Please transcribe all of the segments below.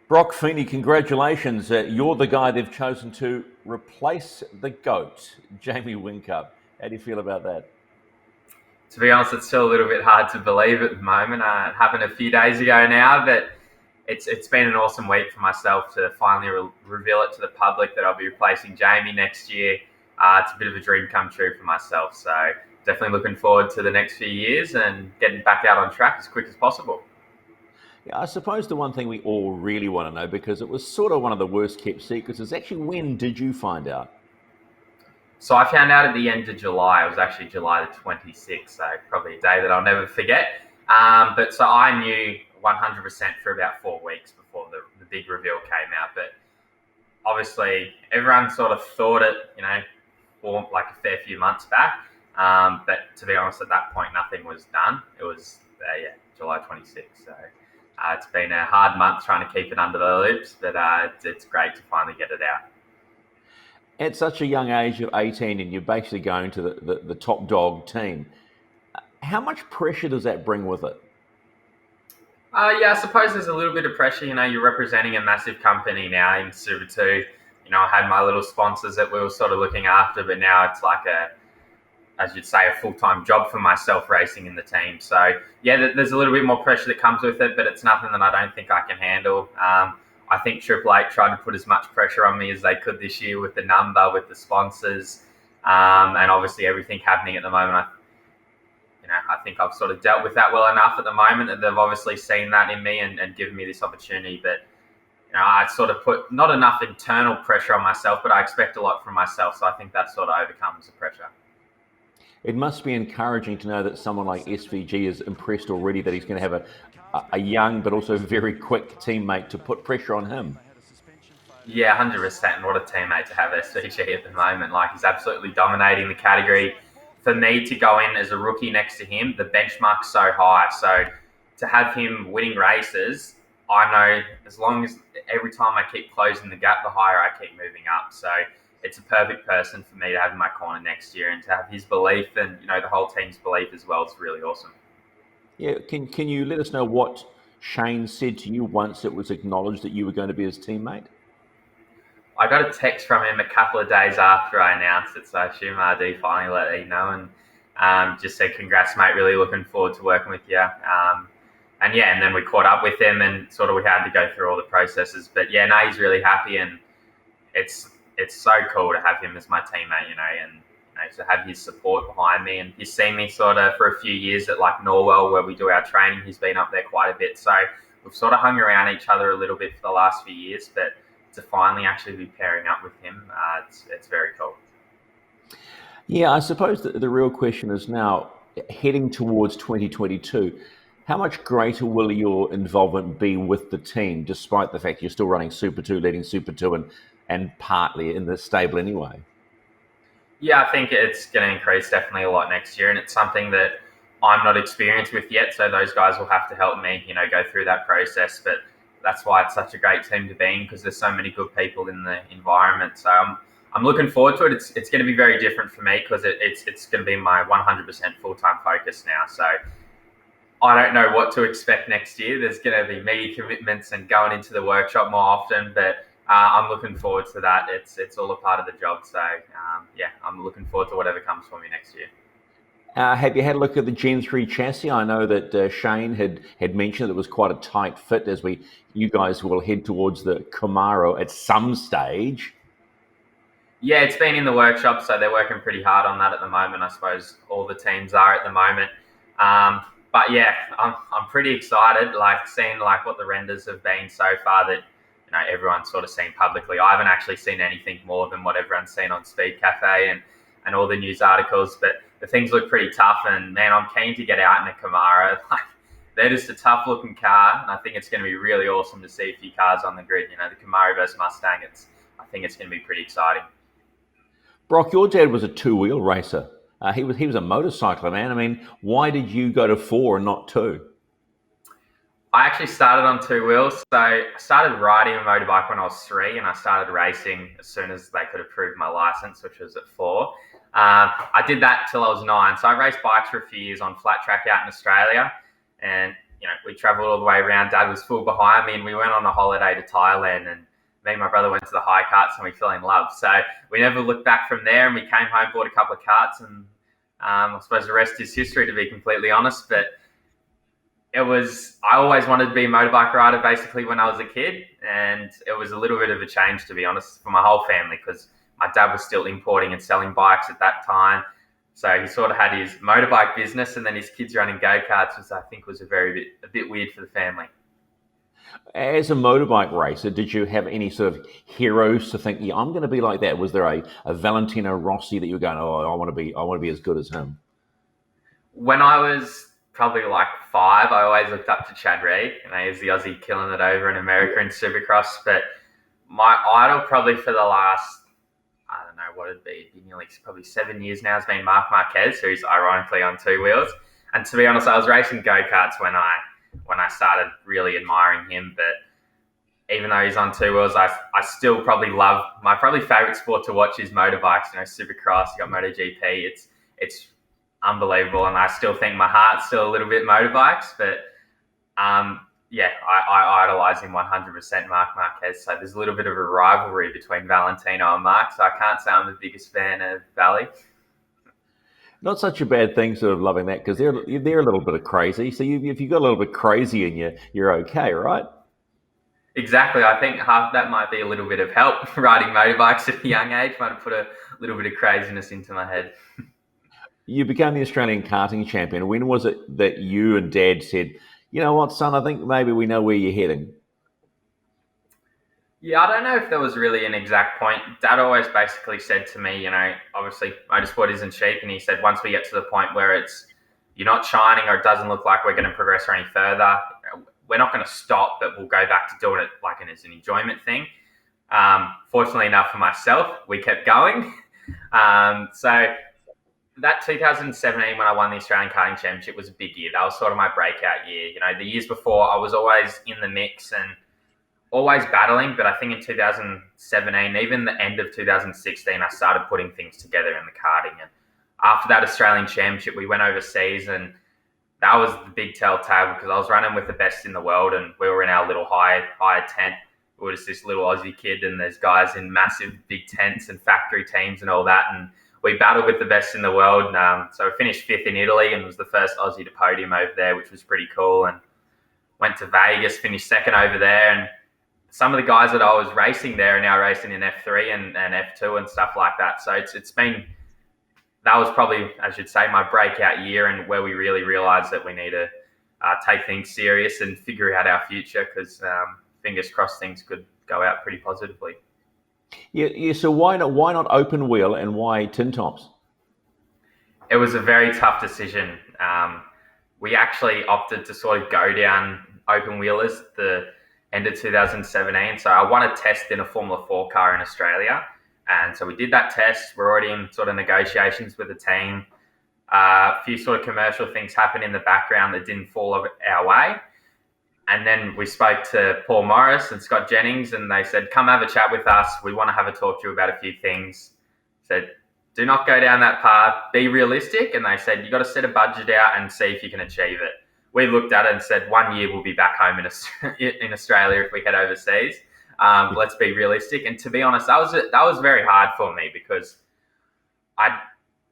Brock Feeney, congratulations. You're the guy they've chosen to replace the GOAT, Jamie Whincup. How do you feel about that? To be honest, it's still a little bit hard to believe at the moment. It happened a few days ago now, but it's been an awesome week for myself to finally reveal it to the public that I'll be replacing Jamie next year. It's a bit of a dream come true for myself. So definitely looking forward to the next few years and getting back out on track as quick as possible. Yeah, I suppose the one thing we all really want to know, because it was sort of one of the worst kept secrets, is actually when did you find out? So I found out at the end of July. It was actually July the 26th, so probably a day that I'll never forget. But so I knew 100% for about 4 weeks before the big reveal came out. But obviously, everyone sort of thought it, for like a fair few months back. But to be honest, at that point, nothing was done. It was, July 26th. So it's been a hard month trying to keep it under the lips, but it's great to finally get it out. At such a young age of 18, and you're basically going to the top dog team, how much pressure does that bring with it? Yeah, I suppose there's a little bit of pressure. You're representing a massive company now in Super 2. I had my little sponsors that we were sort of looking after, but now it's like as you'd say, a full-time job for myself racing in the team. So, yeah, there's a little bit more pressure that comes with it, but it's nothing that I don't think I can handle. I think Triple Eight tried to put as much pressure on me as they could this year with the number, with the sponsors, and obviously everything happening at the moment. I think I've sort of dealt with that well enough at the moment that they've obviously seen that in me and given me this opportunity. But I sort of put not enough internal pressure on myself, but I expect a lot from myself. So I think that sort of overcomes the pressure. It must be encouraging to know that someone like SVG is impressed already that he's going to have a young but also very quick teammate to put pressure on him. Yeah, 100%. And what a teammate to have SVG at the moment. Like, he's absolutely dominating the category. For me to go in as a rookie next to him, the benchmark's so high. So to have him winning races, I know as long as every time I keep closing the gap, the higher I keep moving up. So it's a perfect person for me to have in my corner next year, and to have his belief and the whole team's belief as well is really awesome. Yeah, can you let us know what Shane said to you once it was acknowledged that you were going to be his teammate? I got a text from him a couple of days after I announced it, so I assume RD finally let me know and just said, "Congrats, mate. Really looking forward to working with you." And then we caught up with him and sort of we had to go through all the processes. But yeah, no, he's really happy, and it's so cool to have him as my teammate, and to have his support behind me. And he's seen me sort of for a few years at like Norwell where we do our training. He's been up there quite a bit, so we've sort of hung around each other a little bit for the last few years, but to finally actually be pairing up with him, it's very cool. Yeah, I suppose the real question is now, heading towards 2022, how much greater will your involvement be with the team, despite the fact you're still running Super 2, leading Super 2 and partly in the stable anyway? Yeah, I think it's going to increase definitely a lot next year, and it's something that I'm not experienced with yet. So those guys will have to help me, go through that process. But that's why it's such a great team to be in, because there's so many good people in the environment. So I'm looking forward to it. It's going to be very different for me because it's going to be my 100% full time focus now. So I don't know what to expect next year. There's going to be media commitments and going into the workshop more often, but I'm looking forward to that. It's all a part of the job. So yeah, I'm looking forward to whatever comes for me next year. Have you had a look at the Gen 3 chassis? I know that Shane had mentioned that it was quite a tight fit as you guys will head towards the Camaro at some stage. Yeah, it's been in the workshop, so they're working pretty hard on that at the moment. I suppose all the teams are at the moment. But yeah, I'm pretty excited. Like seeing like what the renders have been so far that everyone's sort of seen publicly. I haven't actually seen anything more than what everyone's seen on Speed Cafe and all the news articles. But the things look pretty tough, and man, I'm keen to get out in a Camaro. Like they're just a tough looking car, and I think it's going to be really awesome to see a few cars on the grid. The Camaro versus Mustang. I think it's going to be pretty exciting. Brock, your dad was a two-wheel racer. He was a motorcycler, man. I mean, why did you go to 4 and not 2? I actually started on 2 wheels. So I started riding a motorbike when I was 3, and I started racing as soon as they could approve my license, which was at 4. I did that till I was 9. So I raced bikes for a few years on flat track out in Australia. And we travelled all the way around. Dad was full behind me, and we went on a holiday to Thailand. And me and my brother went to the high carts, and we fell in love. So we never looked back from there. And we came home, bought a couple of carts, and I suppose the rest is history, to be completely honest. But I always wanted to be a motorbike rider basically when I was a kid, and it was a little bit of a change, to be honest, for my whole family, because my dad was still importing and selling bikes at that time. So he sort of had his motorbike business and then his kids running go-karts, which I think was a bit weird for the family. As a motorbike racer, did you have any sort of heroes to think, yeah, I'm going to be like that? Was there a Valentino Rossi that you were going, oh, I want to be as good as him? When I was probably like 5, I always looked up to Chad Reed. He's the Aussie killing it over in America in Supercross. But my idol probably for the last, I don't know what it'd be, nearly probably 7 years now, has been Marc Marquez, who's ironically on 2 wheels. And to be honest, I was racing go-karts when I started really admiring him. But even though he's on 2 wheels, I still probably love, my probably favourite sport to watch is motorbikes. Supercross, you got MotoGP. It's unbelievable, and I still think my heart's still a little bit motorbikes, but I idolise him 100%, Marc Marquez. So there's a little bit of a rivalry between Valentino and Marc, so I can't say I'm the biggest fan of Valley. Not such a bad thing, sort of loving that, because they're a little bit of crazy. So if you've got a little bit crazy in you, you're okay, right? Exactly. I think half that might be a little bit of help. Riding motorbikes at a young age might have put a little bit of craziness into my head. You became the Australian karting champion. When was it that you and Dad said, you know what, son, I think maybe we know where you're heading? Yeah, I don't know if there was really an exact point. Dad always basically said to me, obviously motorsport isn't cheap. And he said, once we get to the point where you're not shining or it doesn't look like we're going to progress or any further, we're not going to stop, but we'll go back to doing it like as an enjoyment thing. Fortunately enough for myself, we kept going. So that 2017, when I won the Australian Karting Championship, was a big year. That was sort of my breakout year. The years before, I was always in the mix and always battling. But I think in 2017, even the end of 2016, I started putting things together in the karting. And after that Australian Championship, we went overseas, and that was the big telltale, because I was running with the best in the world, and we were in our little high tent. We were just this little Aussie kid, and there's guys in massive big tents and factory teams and all that. And we battled with the best in the world. So we finished 5th in Italy and was the first Aussie to podium over there, which was pretty cool. And went to Vegas, finished 2nd over there. And some of the guys that I was racing there are now racing in F3 and F2 and stuff like that. So that was probably, I should say, my breakout year, and where we really realised that we need to take things serious and figure out our future, because fingers crossed things could go out pretty positively. Yeah. So why not open wheel, and why tin tops? It was a very tough decision. We actually opted to sort of go down open wheelers the end of 2017. So I won a test in a Formula 4 car in Australia. And so we did that test. We're already in sort of negotiations with the team. A few sort of commercial things happened in the background that didn't fall our way. And then we spoke to Paul Morris and Scott Jennings, and they said, come have a chat with us. We want to have a talk to you about a few things. Said, do not go down that path. Be realistic. And they said, you got to set a budget out and see if you can achieve it. We looked at it and said, 1 year we'll be back home in Australia if we head overseas. Let's be realistic. And to be honest, that was very hard for me, because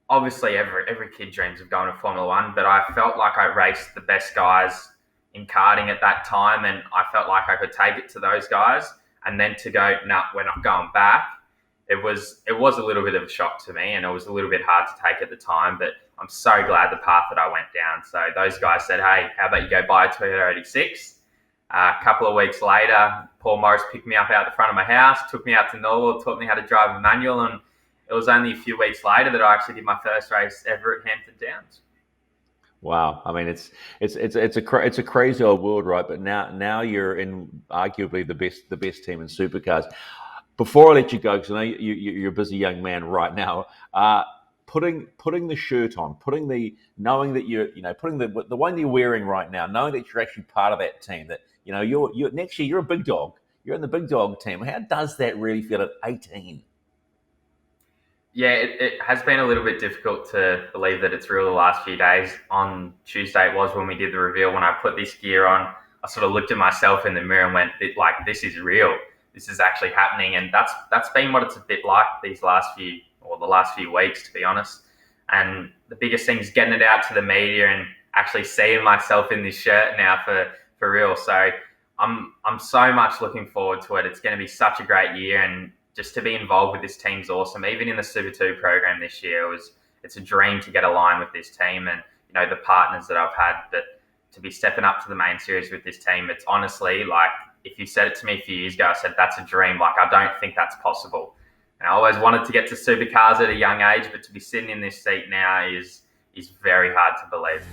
obviously every kid dreams of going to Formula One, but I felt like I raced the best guys in karting at that time, and I felt like I could take it to those guys. And then to go, no, we're not going back. It was a little bit of a shock to me, and it was a little bit hard to take at the time, but I'm so glad the path that I went down. So those guys said, hey, how about you go buy a Toyota 86? A couple of weeks later, Paul Morris picked me up out the front of my house, took me out to Norwell, taught me how to drive a manual, and it was only a few weeks later that I actually did my first race ever at Hampton Downs. Wow, I mean, it's a crazy old world, right? But now you're in arguably the best team in supercars. Before I let you go, because I know you're a busy young man right now, putting the shirt on, knowing that putting the one you're wearing right now, knowing that you're actually part of that team, that you're next year you're a big dog, you're in the big dog team. How does that really feel at 18? Yeah, it has been a little bit difficult to believe that it's real the last few days. On Tuesday, it was when we did the reveal. When I put this gear on, I sort of looked at myself in the mirror and went, like, this is real. This is actually happening. And that's been what it's a bit like the last few weeks, to be honest. And the biggest thing is getting it out to the media and actually seeing myself in this shirt now for real. So I'm so much looking forward to it. It's going to be such a great year, and just to be involved with this team's awesome. Even in the Super 2 program this year, it's a dream to get aligned with this team and the partners that I've had. But to be stepping up to the main series with this team, it's honestly like, if you said it to me a few years ago, I said that's a dream. Like, I don't think that's possible. And I always wanted to get to Supercars at a young age, but to be sitting in this seat now is very hard to believe.